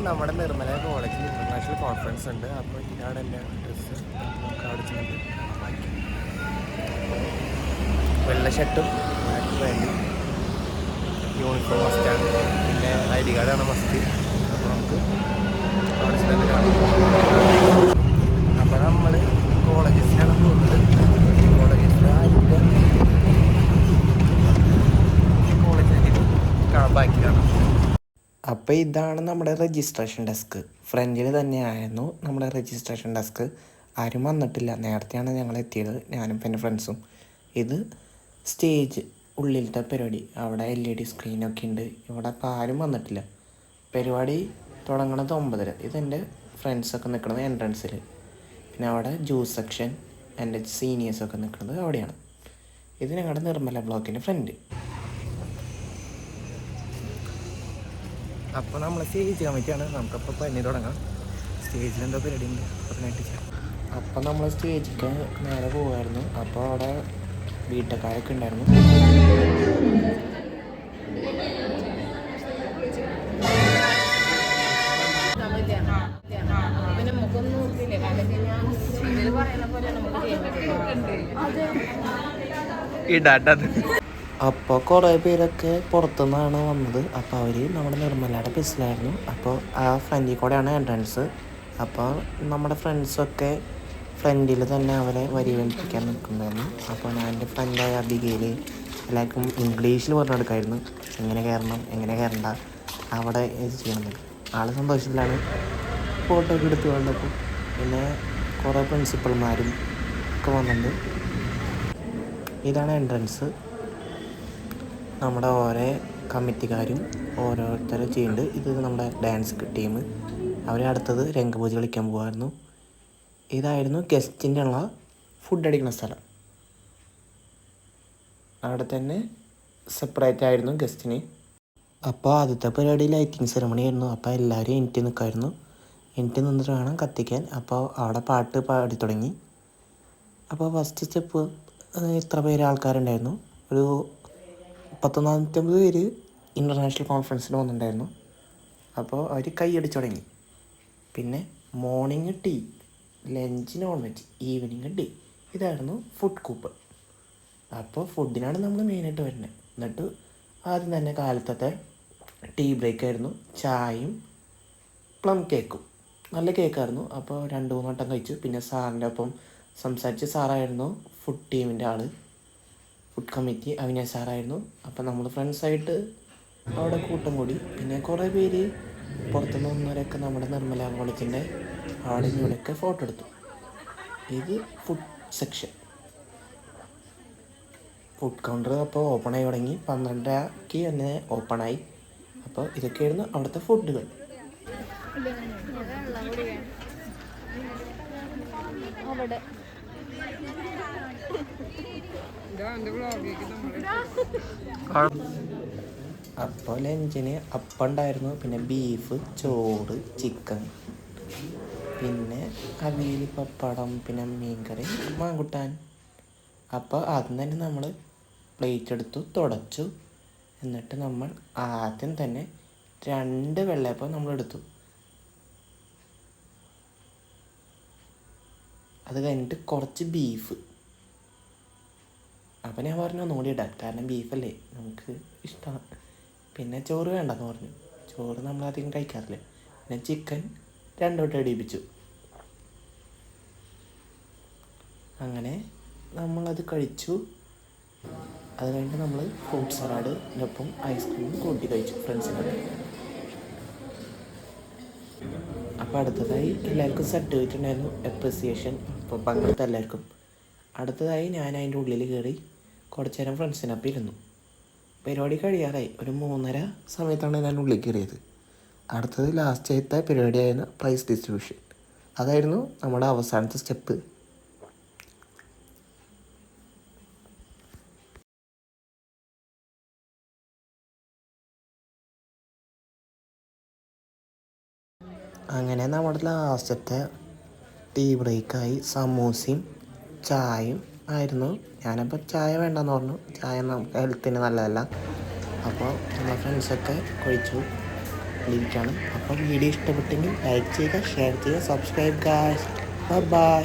നമ്മുടെ നിർമ്മല കോളേജിൽ international conference ഉണ്ട്. അപ്പോൾ ഇതാണ് എൻ്റെ ഡ്രസ്സ്. കാർഡ് ചെയ്യുന്നത് വെള്ള ഷർട്ടും ബ്ലാക്ക് പാൻറ്റും യൂണിഫോം മസ്റ്റാണ്. പിന്നെ ID കാർഡാണ് മസ്റ്റ്. അപ്പോൾ നമുക്ക് അവിടെ ചെന്ന് കാണാം. അപ്പോൾ നമ്മൾ കോളേജസിലാണ് പോകുന്നത്. കോളേജസിലായിട്ട് കോളേജിലേക്ക് ബാക്കി കാണാം. അപ്പോൾ ഇതാണ് നമ്മുടെ രജിസ്ട്രേഷൻ ഡെസ്ക്. ഫ്രണ്ടിൽ തന്നെയായിരുന്നു നമ്മുടെ രജിസ്ട്രേഷൻ ഡെസ്ക്. ആരും വന്നിട്ടില്ല. നേരത്തെയാണ് ഞങ്ങൾ എത്തിയത്, ഞാനും എൻ്റെ ഫ്രണ്ട്സും. ഇത് സ്റ്റേജ് ഉള്ളിലത്തെ പരിപാടി. അവിടെ LED സ്ക്രീനൊക്കെ ഉണ്ട്. ഇവിടെ അപ്പോൾ ആരും വന്നിട്ടില്ല. പരിപാടി തുടങ്ങണത് 9:30. ഇതെൻ്റെ ഫ്രണ്ട്സൊക്കെ നിൽക്കുന്നത് എൻട്രൻസിൽ. പിന്നെ അവിടെ ജ്യൂസ് സെക്ഷൻ, എൻ്റെ സീനിയേഴ്സൊക്കെ നിൽക്കുന്നത് അവിടെയാണ്. ഇത് ഞങ്ങളുടെ നിർമ്മല ബ്ലോക്കിൻ്റെ ഫ്രണ്ട്. അപ്പോൾ നമ്മൾ സ്റ്റേജ് കമ്മിറ്റിയാണ്. നമുക്കപ്പോൾ പനി തുടങ്ങാം. സ്റ്റേജിൽ എന്തോ പരിപാടി ഉണ്ട് പറഞ്ഞിട്ട് ചെയ്യാം. അപ്പം നമ്മൾ സ്റ്റേജിക്ക് നേരെ പോകുമായിരുന്നു. അപ്പോൾ അവിടെ വീട്ടുകാരൊക്കെ ഉണ്ടായിരുന്നു. അപ്പോൾ കുറേ പേരൊക്കെ പുറത്തുനിന്നാണ് വന്നത്. അപ്പോൾ അവർ നമ്മുടെ നിർമ്മലയുടെ ബസ്സിലായിരുന്നു. അപ്പോൾ ആ ഫ്രണ്ടിൽ കൂടെയാണ് എൻട്രൻസ്. അപ്പോൾ നമ്മുടെ ഫ്രണ്ട്സൊക്കെ ഫ്രണ്ടിൽ തന്നെ അവരെ വരിവെപ്പിക്കാൻ നിൽക്കുന്നുണ്ടായിരുന്നു. അപ്പോൾ ഞാൻ എൻ്റെ ഫ്രണ്ടായ അബികയിൽ എല്ലാവർക്കും ഇംഗ്ലീഷിൽ പറഞ്ഞു കൊടുക്കായിരുന്നു, എങ്ങനെ കയറണം എങ്ങനെ കയറണ്ട, അവിടെ ഇത് ചെയ്യണമെന്ന്. ആൾ സന്തോഷത്തിലാണ്. ഫോട്ടോ ഒക്കെ എടുത്ത് വന്നപ്പോൾ പിന്നെ കുറേ പ്രിൻസിപ്പൾമാരും ഒക്കെ വന്നിട്ടുണ്ട്. ഇതാണ് എൻട്രൻസ്. നമ്മുടെ ഓരോ കമ്മിറ്റിക്കാരും ഓരോരുത്തരും ചെയ്യുന്നുണ്ട്. ഇത് നമ്മുടെ ഡാൻസ് ടീം. അവർ അടുത്തത് രംഗപൂജ കളിക്കാൻ പോകുമായിരുന്നു. ഇതായിരുന്നു ഗസ്റ്റിൻ്റെ ഉള്ള ഫുഡ് അടിക്കുന്ന സ്ഥലം. അവിടെ തന്നെ സെപ്പറേറ്റ് ആയിരുന്നു ഗസ്റ്റിന്. അപ്പോൾ ആദ്യത്തെ പരിപാടി ലൈറ്റിംഗ് സെറമണി ആയിരുന്നു. അപ്പോൾ എല്ലാവരും എനിക്ക് നിൽക്കുമായിരുന്നു. എനിക്ക് നിന്നിട്ട് വേണം കത്തിക്കാൻ. അപ്പോൾ അവിടെ പാട്ട് പാടി തുടങ്ങി. അപ്പോൾ ഫസ്റ്റ് സ്റ്റെപ്പ് ഇത്ര പേര് ആൾക്കാരുണ്ടായിരുന്നു. ഒരു 140 പേര് ഇൻ്റർനാഷണൽ കോൺഫറൻസിന് വന്നിട്ടുണ്ടായിരുന്നു. അപ്പോൾ അവർ കൈയടിച്ച് തുടങ്ങി. പിന്നെ morning tea, lunch non veg, evening day. ഇതായിരുന്നു ഫുഡ് കൂപ്പൺ. അപ്പോൾ ഫുഡിനാണ് നമ്മൾ മെയിനായിട്ട് വരുന്നത്. എന്നിട്ട് ആദ്യം തന്നെ കാലത്തത്തെ ടീ ബ്രേക്കായിരുന്നു. ചായയും പ്ലം കേക്കും. നല്ല കേക്കായിരുന്നു. അപ്പോൾ 2-3 വട്ടം കഴിച്ചു. പിന്നെ സാറിൻ്റെ ഒപ്പം സംസാരിച്ച്. സാറായിരുന്നു ഫുഡ് ടീമിൻ്റെ ആൾ. ഫുഡ് കമ്മിറ്റി അവിനാശ് സാറായിരുന്നു. അപ്പോൾ നമ്മൾ ഫ്രണ്ട്സായിട്ട് അവിടെ കൂട്ടം കൂടി. പിന്നെ കുറേ പേര് പുറത്തുനിന്ന് വന്നവരൊക്കെ നമ്മുടെ നിർമ്മല കോളേജിൻ്റെ അവിടെ ഇവിടെയൊക്കെ ഫോട്ടോ എടുത്തു. ഇത് ഫുഡ് സെക്ഷൻ. ഫുഡ് കൗണ്ടർ അപ്പോൾ ഓപ്പണായി തുടങ്ങി. 12:00 തന്നെ ഓപ്പണായി. അപ്പോൾ ഇതൊക്കെയായിരുന്നു അവിടുത്തെ ഫുഡുകൾ. അപ്പോൾ ലഞ്ചിന് അപ്പം ഉണ്ടായിരുന്നു. പിന്നെ ബീഫ്, ചോറ്, ചിക്കൻ, പിന്നെ അവിയൽ, പപ്പടം, പിന്നെ മീൻകറി, മാങ്കുട്ടാൻ. അപ്പോൾ ആദ്യം തന്നെ നമ്മൾ പ്ലേറ്റ് എടുത്തു, തുടച്ചു. എന്നിട്ട് നമ്മൾ ആദ്യം തന്നെ 2 വെള്ളയപ്പം നമ്മളെടുത്തു. അത് കഴിഞ്ഞിട്ട് കുറച്ച് ബീഫ്. അപ്പം ഞാൻ പറഞ്ഞു ഒന്നുകൂടി ഇടാം, കാരണം ബീഫല്ലേ നമുക്ക് ഇഷ്ടമാണ്. പിന്നെ ചോറ് വേണ്ടെന്ന് പറഞ്ഞു. ചോറ് നമ്മളധികം കഴിക്കാറില്ല. പിന്നെ ചിക്കൻ 2 വട്ടം ഇടിപ്പിച്ചു. അങ്ങനെ നമ്മളത് കഴിച്ചു. അത് കഴിഞ്ഞിട്ട് നമ്മൾ ഫ്രൂട്ട് സലാഡിനൊപ്പം ഐസ്ക്രീമും കൂട്ടി കഴിച്ചു ഫ്രണ്ട്സിനൊക്കെ. അപ്പോൾ അടുത്തതായി എല്ലാവർക്കും സർട്ടിഫിക്കറ്റ് ഉണ്ടായിരുന്നു, അപ്രിസിയേഷൻ. അപ്പോൾ പങ്കെടുത്ത എല്ലാവർക്കും. അടുത്തതായി ഞാൻ അതിൻ്റെ ഉള്ളിൽ കയറി കുറച്ച് നേരം ഫ്രണ്ട്സിനൊപ്പം ഇരുന്നു. പരിപാടി കഴിയാറായി. ഒരു 3:30 സമയത്താണ് ഞാൻ ഉള്ളിൽ കയറിയത്. അടുത്തത് ലാസ്റ്റ് പരിപാടിയായിരുന്നു പ്രൈസ് ഡിസ്ട്രിബ്യൂഷൻ. അതായിരുന്നു നമ്മുടെ അവസാനത്തെ സ്റ്റെപ്പ്. അങ്ങനെ നമ്മുടെ ലാസ്റ്റത്തെ ടീ ബ്രേക്കായി. സമൂസയും ചായയും ആയിരുന്നു. ഞാനപ്പോൾ ചായ വേണ്ടെന്ന് പറഞ്ഞു. ചായ നമുക്ക് ഹെൽത്തിന് നല്ലതല്ല. അപ്പോൾ നമ്മുടെ ഫ്രണ്ട്സൊക്കെ കഴിച്ചു. അടുക്കളയിലേക്കാണ്. അപ്പോൾ വീഡിയോ ഇഷ്ടപ്പെട്ടെങ്കിൽ ലൈക്ക് ചെയ്യുക, ഷെയർ ചെയ്യുക, സബ്സ്ക്രൈബ് ഗായ്സ്. ബൈ.